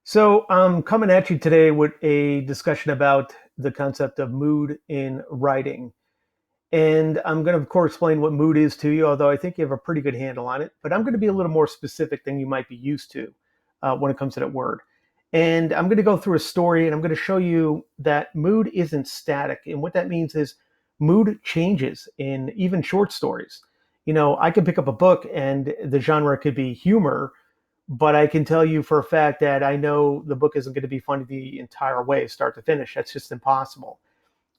So I'm coming at you today with a discussion about the concept of mood in writing. And I'm going to, of course, explain what mood is to you, although I think you have a pretty good handle on it. But I'm going to be a little more specific than you might be used to when it comes to that word. And I'm going to go through a story and I'm going to show you that mood isn't static. And what that means is mood changes in even short stories. I could pick up a book and the genre could be humor, but I can tell you for a fact that I know the book isn't going to be funny the entire way, start to finish. That's just impossible.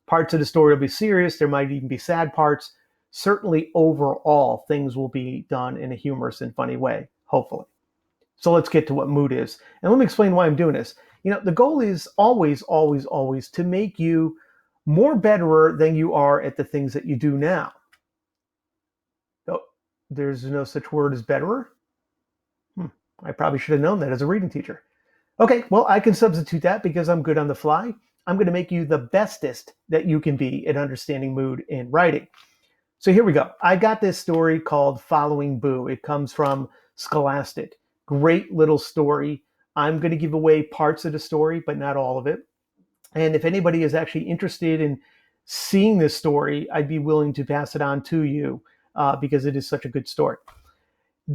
Parts of the story will be serious. There might even be sad parts. Certainly, overall, things will be done in a humorous and funny way, hopefully. So let's get to what mood is. And let me explain why I'm doing this. The goal is always, always, always to make you more betterer than you are at the things that you do now. Oh, there's no such word as betterer. I probably should have known that as a reading teacher. Okay, well, I can substitute that because I'm good on the fly. I'm going to make you the bestest that you can be at understanding mood in writing. So here we go. I got this story called Following Boo. It comes from Scholastic. Great little story. I'm going to give away parts of the story, but not all of it. And if anybody is actually interested in seeing this story, I'd be willing to pass it on to you because it is such a good story.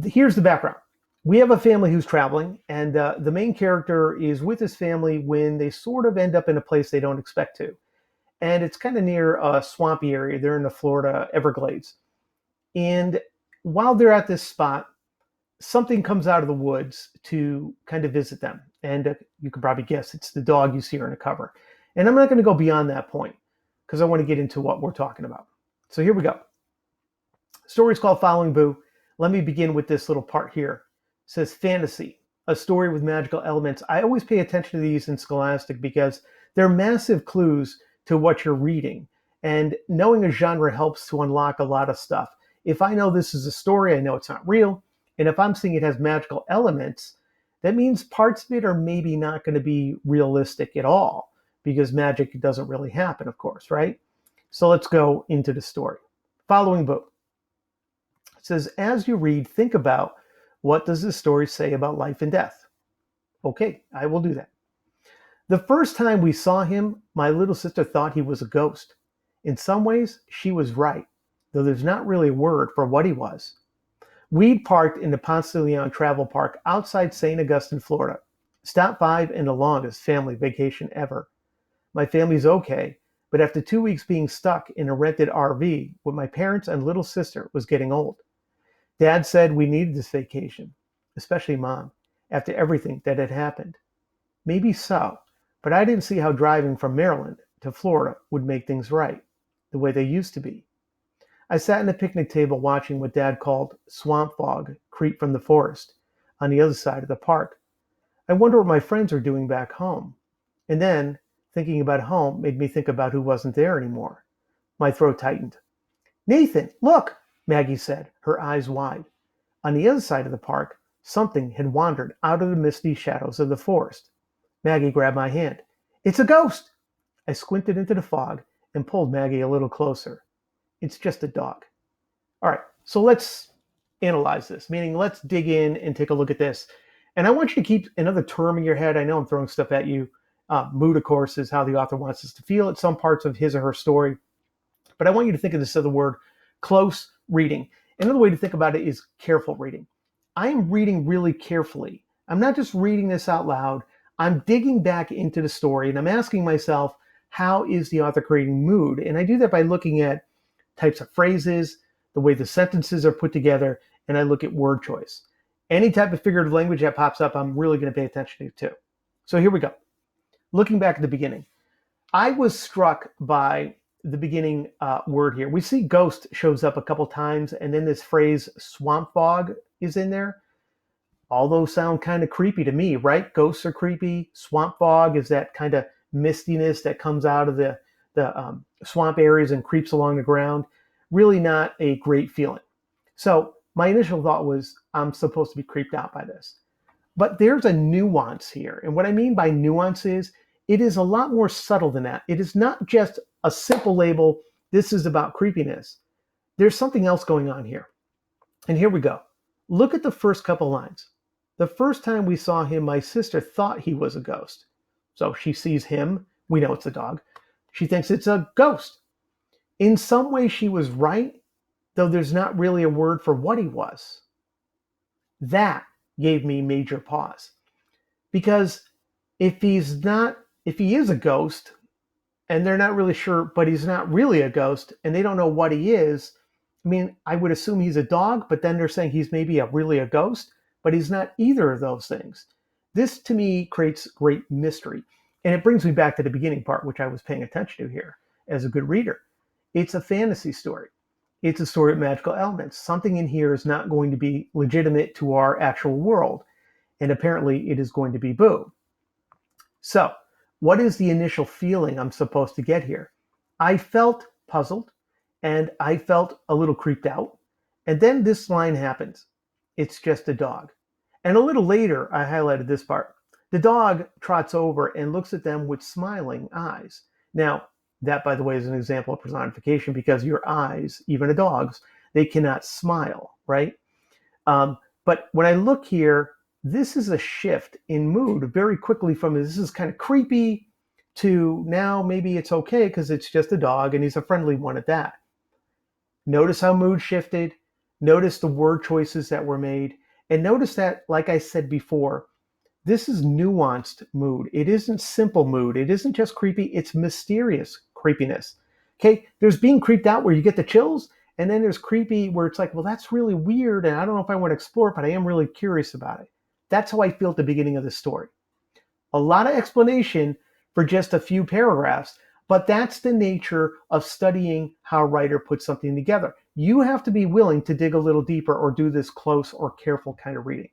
Here's the background. We have a family who's traveling, and the main character is with his family when they sort of end up in a place they don't expect to. And it's kind of near a swampy area. They're in the Florida Everglades. And while they're at this spot, something comes out of the woods to kind of visit them. And you can probably guess it's the dog you see here in the cover. And I'm not going to go beyond that point because I want to get into what we're talking about. So here we go. The story's called Following Boo. Let me begin with this little part here. It says fantasy, a story with magical elements. I always pay attention to these in Scholastic because they're massive clues to what you're reading. And knowing a genre helps to unlock a lot of stuff. If I know this is a story, I know it's not real. And if I'm seeing it has magical elements, that means parts of it are maybe not going to be realistic at all because magic doesn't really happen, of course, right? So let's go into the story. Following Boo. It says, as you read, think about what does this story say about life and death? Okay, I will do that. The first time we saw him, my little sister thought he was a ghost. In some ways, she was right, though there's not really a word for what he was. We'd parked in the Ponce de Leon Travel Park outside St. Augustine, Florida. Stop 5 and the longest family vacation ever. My family's okay, but after 2 weeks being stuck in a rented RV with my parents and little sister was getting old. Dad said we needed this vacation, especially Mom, after everything that had happened. Maybe so, but I didn't see how driving from Maryland to Florida would make things right, the way they used to be. I sat at the picnic table watching what Dad called swamp fog creep from the forest on the other side of the park. I wonder what my friends are doing back home. And then, thinking about home made me think about who wasn't there anymore. My throat tightened. Nathan, look, Maggie said, her eyes wide. On the other side of the park, something had wandered out of the misty shadows of the forest. Maggie grabbed my hand. It's a ghost! I squinted into the fog and pulled Maggie a little closer. It's just a dog. All right, so let's analyze this, meaning let's dig in and take a look at this. And I want you to keep another term in your head. I know I'm throwing stuff at you. Mood, of course, is how the author wants us to feel at some parts of his or her story. But I want you to think of this other word, close reading. Another way to think about it is careful reading. I am reading really carefully. I'm not just reading this out loud. I'm digging back into the story and I'm asking myself, how is the author creating mood? And I do that by looking at types of phrases, the way the sentences are put together, and I look at word choice. Any type of figurative language that pops up, I'm really going to pay attention to too. So here we go. Looking back at the beginning, I was struck by the beginning word here. We see ghost shows up a couple times, and then this phrase swamp fog is in there. All those sound kind of creepy to me, right? Ghosts are creepy. Swamp fog is that kind of mistiness that comes out of the swamp areas and creeps along the ground. Really not a great feeling. So my initial thought was, I'm supposed to be creeped out by this. But there's a nuance here. And what I mean by nuance is, it is a lot more subtle than that. It is not just a simple label, this is about creepiness. There's something else going on here. And here we go. Look at the first couple lines. The first time we saw him, my sister thought he was a ghost. So she sees him. We know it's a dog. She thinks it's a ghost. In some way, she was right, though there's not really a word for what he was. That gave me major pause. Because if if he is a ghost, and they're not really sure, but he's not really a ghost, and they don't know what he is. I mean, I would assume he's a dog, but then they're saying he's maybe really a ghost, but he's not either of those things. This to me creates great mystery. And it brings me back to the beginning part, which I was paying attention to here as a good reader. It's a fantasy story. It's a story of magical elements. Something in here is not going to be legitimate to our actual world. And apparently it is going to be Boo. So, what is the initial feeling I'm supposed to get here? I felt puzzled and I felt a little creeped out. And then this line happens. It's just a dog. And a little later, I highlighted this part. The dog trots over and looks at them with smiling eyes. Now, that, by the way, is an example of personification because your eyes, even a dog's, they cannot smile, right? But when I look here, this is a shift in mood very quickly from this is kind of creepy to now maybe it's okay because it's just a dog and he's a friendly one at that. Notice how mood shifted. Notice the word choices that were made. And notice that, like I said before, this is nuanced mood. It isn't simple mood. It isn't just creepy. It's mysterious creepiness. Okay, there's being creeped out where you get the chills. And then there's creepy where it's like, well, that's really weird. And I don't know if I want to explore it, but I am really curious about it. That's how I feel at the beginning of the story. A lot of explanation for just a few paragraphs, but that's the nature of studying how a writer puts something together. You have to be willing to dig a little deeper or do this close or careful kind of reading.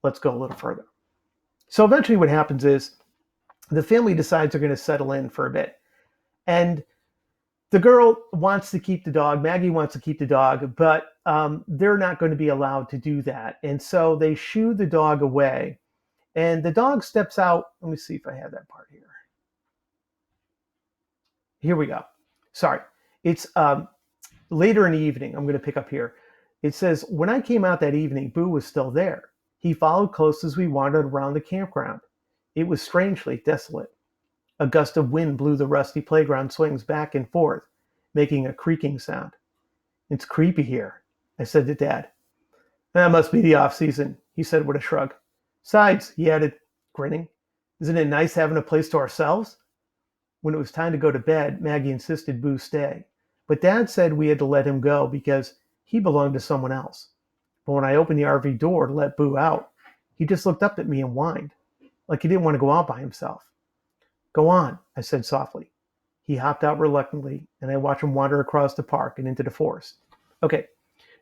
Let's go a little further. So eventually what happens is the family decides they're going to settle in for a bit. And the girl wants to keep the dog. Maggie wants to keep the dog, but they're not going to be allowed to do that. And so they shoo the dog away. And the dog steps out. Let me see if I have that part here. Here we go. Sorry. It's later in the evening. I'm going to pick up here. It says, when I came out that evening, Boo was still there. He followed close as we wandered around the campground. It was strangely desolate. A gust of wind blew the rusty playground swings back and forth, making a creaking sound. It's creepy here, I said to Dad. That must be the off-season, he said with a shrug. Besides, he added, grinning, isn't it nice having a place to ourselves? When it was time to go to bed, Maggie insisted Boo stay. But Dad said we had to let him go because he belonged to someone else. But when I opened the RV door to let Boo out, he just looked up at me and whined, like he didn't want to go out by himself. Go on, I said softly. He hopped out reluctantly, and I watched him wander across the park and into the forest. Okay,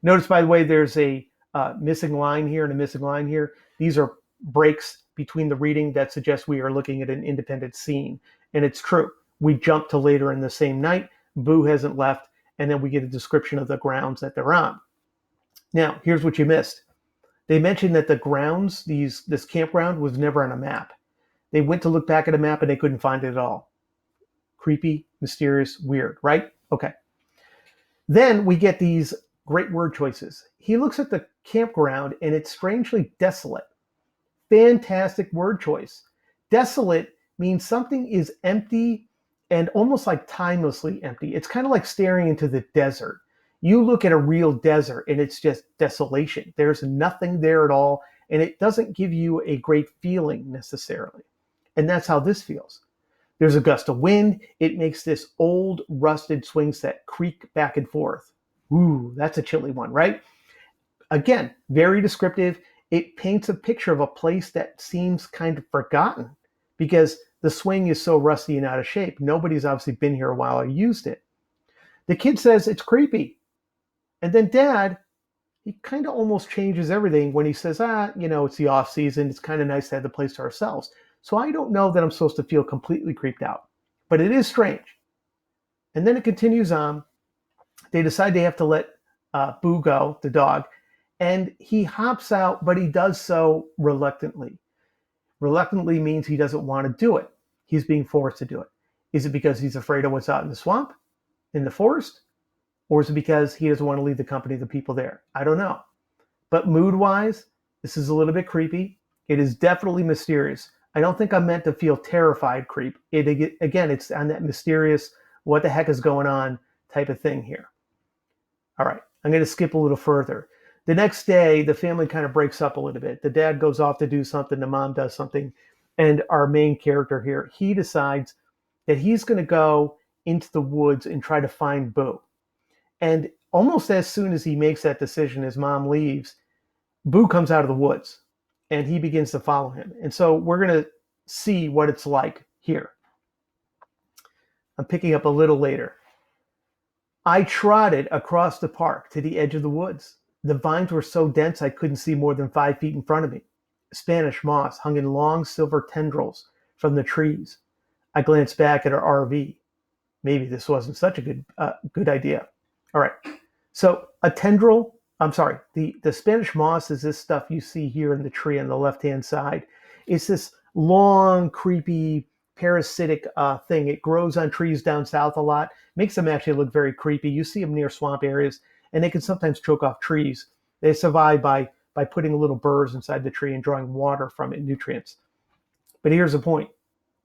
notice, by the way, there's a missing line here and a missing line here. These are breaks between the reading that suggest we are looking at an independent scene. And it's true. We jump to later in the same night. Boo hasn't left, and then we get a description of the grounds that they're on. Now, here's what you missed. They mentioned that the grounds, this campground, was never on a map. They went to look back at a map and they couldn't find it at all. Creepy, mysterious, weird, right? Okay. Then we get these great word choices. He looks at the campground and it's strangely desolate. Fantastic word choice. Desolate means something is empty and almost like timelessly empty. It's kind of like staring into the desert. You look at a real desert and it's just desolation. There's nothing there at all, and it doesn't give you a great feeling necessarily. And that's how this feels. There's a gust of wind. It makes this old rusted swing set creak back and forth. Ooh, that's a chilly one, right? Again, very descriptive. It paints a picture of a place that seems kind of forgotten because the swing is so rusty and out of shape. Nobody's obviously been here a while or used it. The kid says it's creepy. And then Dad, he kind of almost changes everything when he says, it's the off season. It's kind of nice to have the place to ourselves. So I don't know that I'm supposed to feel completely creeped out, but it is strange. And then it continues on. They decide they have to let Boo go, the dog, and he hops out, but he does so reluctantly. Reluctantly means he doesn't want to do it. He's being forced to do it. Is it because he's afraid of what's out in the swamp, in the forest? Or is it because he doesn't want to leave the company of the people there? I don't know. But mood-wise, This is a little bit creepy. It is definitely mysterious. I don't think I'm meant to feel terrified creep. Again, it's on that mysterious, what the heck is going on type of thing here. All right, I'm going to skip a little further. The next day, the family kind of breaks up a little bit. The dad goes off to do something, the mom does something, and our main character here, he decides that he's going to go into the woods and try to find Boo. And almost as soon as he makes that decision, his mom leaves, Boo comes out of the woods and he begins to follow him. And so we're going to see what it's like here. I'm picking up a little later. I trotted across the park to the edge of the woods. The vines were so dense I couldn't see more than 5 feet in front of me. Spanish moss hung in long silver tendrils from the trees. I glanced back at our RV. Maybe this wasn't such a good idea. All right. So the Spanish moss is this stuff you see here in the tree on the left-hand side. It's this long, creepy, parasitic thing. It grows on trees down south a lot, makes them actually look very creepy. You see them near swamp areas, and they can sometimes choke off trees. They survive by putting little burrs inside the tree and drawing water from it, nutrients. But here's the point.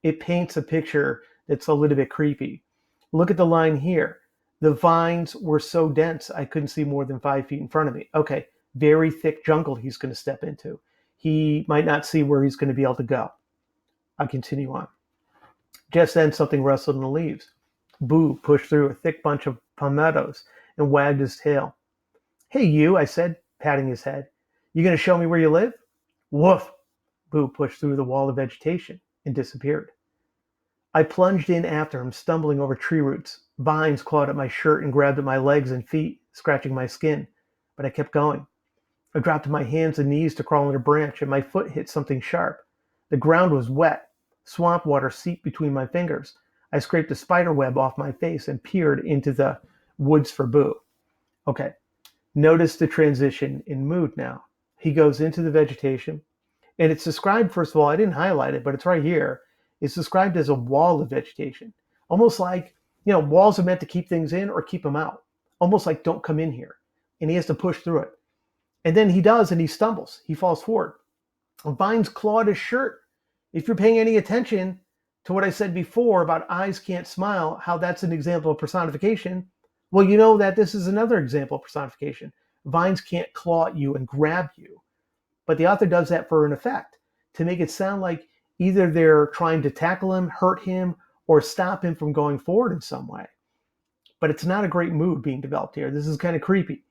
It paints a picture that's a little bit creepy. Look at the line here. The vines were so dense, I couldn't see more than 5 feet in front of me. Okay, very thick jungle he's going to step into. He might not see where he's going to be able to go. I continue on. Just then, something rustled in the leaves. Boo pushed through a thick bunch of palmettos and wagged his tail. Hey, you, I said, patting his head. You going to show me where you live? Woof! Boo pushed through the wall of vegetation and disappeared. I plunged in after him, stumbling over tree roots. Vines clawed at my shirt and grabbed at my legs and feet, scratching my skin. But I kept going. I dropped to my hands and knees to crawl on a branch, and my foot hit something sharp. The ground was wet. Swamp water seeped between my fingers. I scraped a spider web off my face and peered into the woods for Boo. Okay, notice the transition in mood now. He goes into the vegetation, and it's described, first of all, I didn't highlight it, but it's right here. It's described as a wall of vegetation. Almost like, walls are meant to keep things in or keep them out. Almost like, don't come in here. And he has to push through it. And then he does, and he stumbles. He falls forward. Vines clawed his shirt. If you're paying any attention to what I said before about eyes can't smile, how that's an example of personification, well, you know that this is another example of personification. Vines can't claw at you and grab you. But the author does that for an effect, to make it sound like either they're trying to tackle him, hurt him, or stop him from going forward in some way. But it's not a great mood being developed here. This is kind of creepy.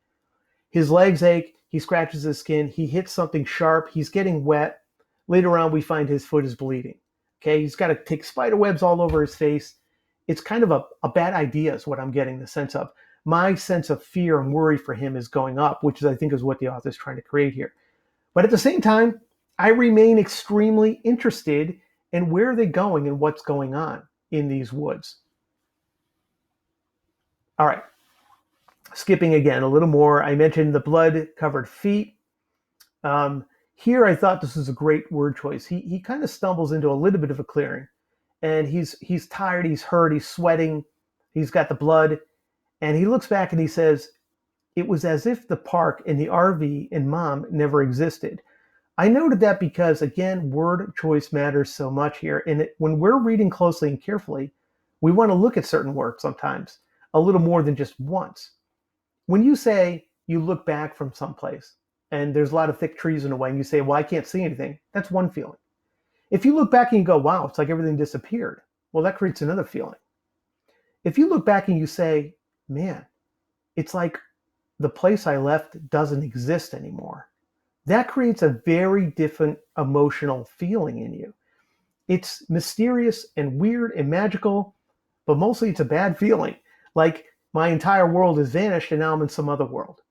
His legs ache. He scratches his skin. He hits something sharp. He's getting wet. Later on, we find his foot is bleeding. Okay, he's got to take spider webs all over his face. It's kind of a bad idea is what I'm getting the sense of. My sense of fear and worry for him is going up, which is, I think, is what the author is trying to create here. But at the same time, I remain extremely interested in where they're going and what's going on in these woods. All right, skipping again a little more. I mentioned the blood-covered feet. Here, I thought this was a great word choice. He kind of stumbles into a little bit of a clearing, and he's tired, he's hurt, he's sweating, he's got the blood, and he looks back and he says, "It was as if the park and the RV and Mom never existed." I noted that because, again, word choice matters so much here. And when we're reading closely and carefully, we want to look at certain words sometimes a little more than just once. When you say you look back from someplace and there's a lot of thick trees in a way and you say, well, I can't see anything, that's one feeling. If you look back and you go, wow, it's like everything disappeared, well, that creates another feeling. If you look back and you say, man, it's like the place I left doesn't exist anymore, that creates a very different emotional feeling in you. It's mysterious and weird and magical, but mostly it's a bad feeling. Like my entire world has vanished and now I'm in some other world.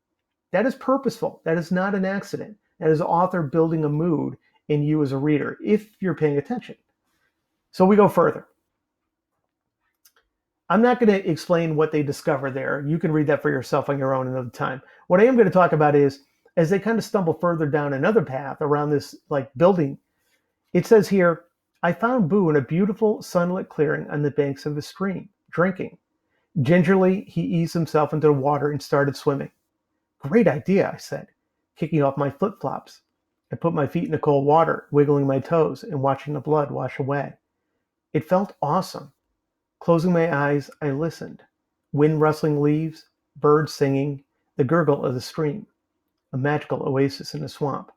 That is purposeful. That is not an accident. That is the author building a mood in you as a reader, if you're paying attention. So we go further. I'm not going to explain what they discover there. You can read that for yourself on your own another time. What I am going to talk about is, as they kind of stumble further down another path around this building, it says here, I found Boo in a beautiful sunlit clearing on the banks of a stream, drinking. Gingerly, he eased himself into the water and started swimming. Great idea, I said, kicking off my flip-flops. I put my feet in the cold water, wiggling my toes and watching the blood wash away. It felt awesome. Closing my eyes, I listened. Wind rustling leaves, birds singing, the gurgle of the stream, a magical oasis in the swamp.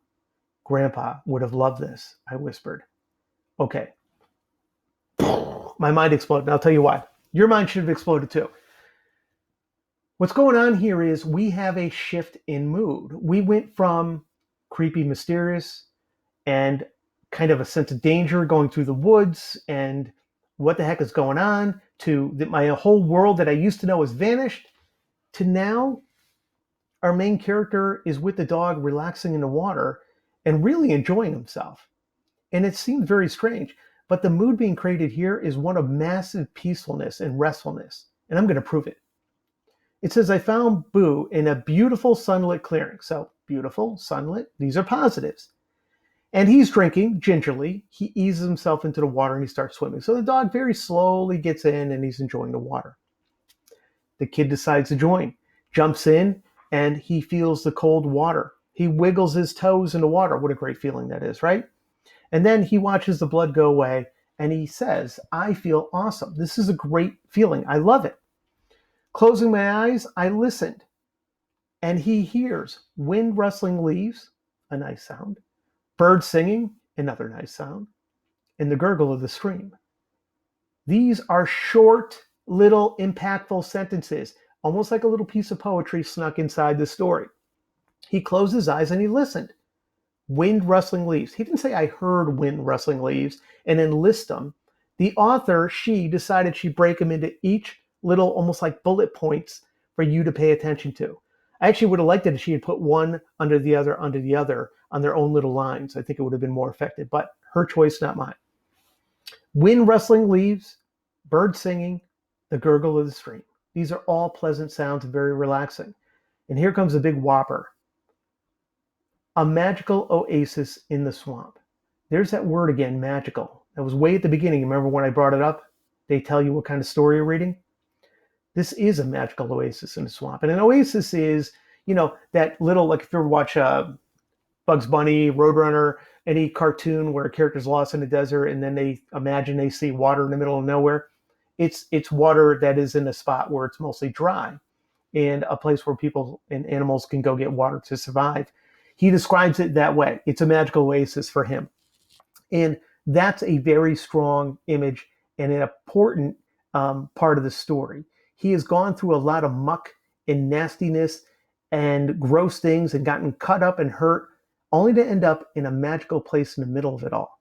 Grandpa would have loved this, I whispered. Okay. My mind exploded, and I'll tell you why. Your mind should have exploded too. What's going on here is we have a shift in mood. We went from creepy, mysterious, and kind of a sense of danger going through the woods and what the heck is going on to that my whole world that I used to know has vanished to now our main character is with the dog relaxing in the water and really enjoying himself. And it seems very strange, but the mood being created here is one of massive peacefulness and restfulness. And I'm going to prove it. It says, I found Boo in a beautiful sunlit clearing. So beautiful, sunlit, these are positives. And he's drinking gingerly. He eases himself into the water and he starts swimming. So the dog very slowly gets in and he's enjoying the water. The kid decides to join, jumps in, and he feels the cold water. He wiggles his toes in the water. What a great feeling that is, right? And then he watches the blood go away and he says, I feel awesome. This is a great feeling. I love it. Closing my eyes, I listened. And he hears wind rustling leaves, a nice sound, birds singing, another nice sound, and the gurgle of the stream. These are short, little, impactful sentences, almost like a little piece of poetry snuck inside the story. He closed his eyes and he listened. Wind rustling leaves. He didn't say, I heard wind rustling leaves and then list them. The author, she decided she'd break them into each little, almost like bullet points for you to pay attention to. I actually would have liked it if she had put one under the other on their own little lines. I think it would have been more effective, but her choice, not mine. Wind rustling leaves, birds singing, the gurgle of the stream. These are all pleasant sounds and very relaxing. And here comes a big whopper. A magical oasis in the swamp. There's that word again, magical. That was way at the beginning. Remember when I brought it up? They tell you what kind of story you're reading. This is a magical oasis in the swamp. And an oasis is, that little, like if you ever watch Bugs Bunny, Roadrunner, any cartoon where a character's lost in the desert and then they imagine they see water in the middle of nowhere. It's water that is in a spot where it's mostly dry and a place where people and animals can go get water to survive. He describes it that way. It's a magical oasis for him. And that's a very strong image and an important part of the story. He has gone through a lot of muck and nastiness and gross things and gotten cut up and hurt, only to end up in a magical place in the middle of it all.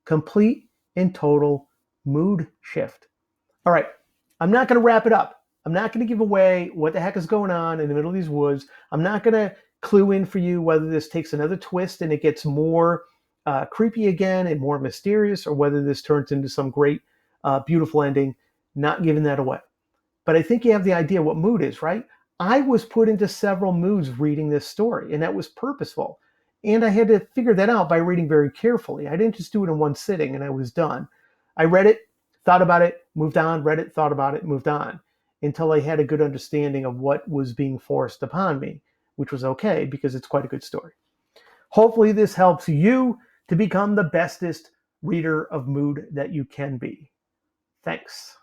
Complete and total mood shift. All right, I'm not going to wrap it up. I'm not going to give away what the heck is going on in the middle of these woods. I'm not going to clue in for you whether this takes another twist and it gets more creepy again and more mysterious, or whether this turns into some great, beautiful ending. Not giving that away. But I think you have the idea what mood is, right? I was put into several moods reading this story, and that was purposeful. And I had to figure that out by reading very carefully. I didn't just do it in one sitting and I was done. I read it, thought about it, moved on, read it, thought about it, moved on, until I had a good understanding of what was being forced upon me, which was okay because it's quite a good story. Hopefully this helps you to become the bestest reader of mood that you can be. Thanks.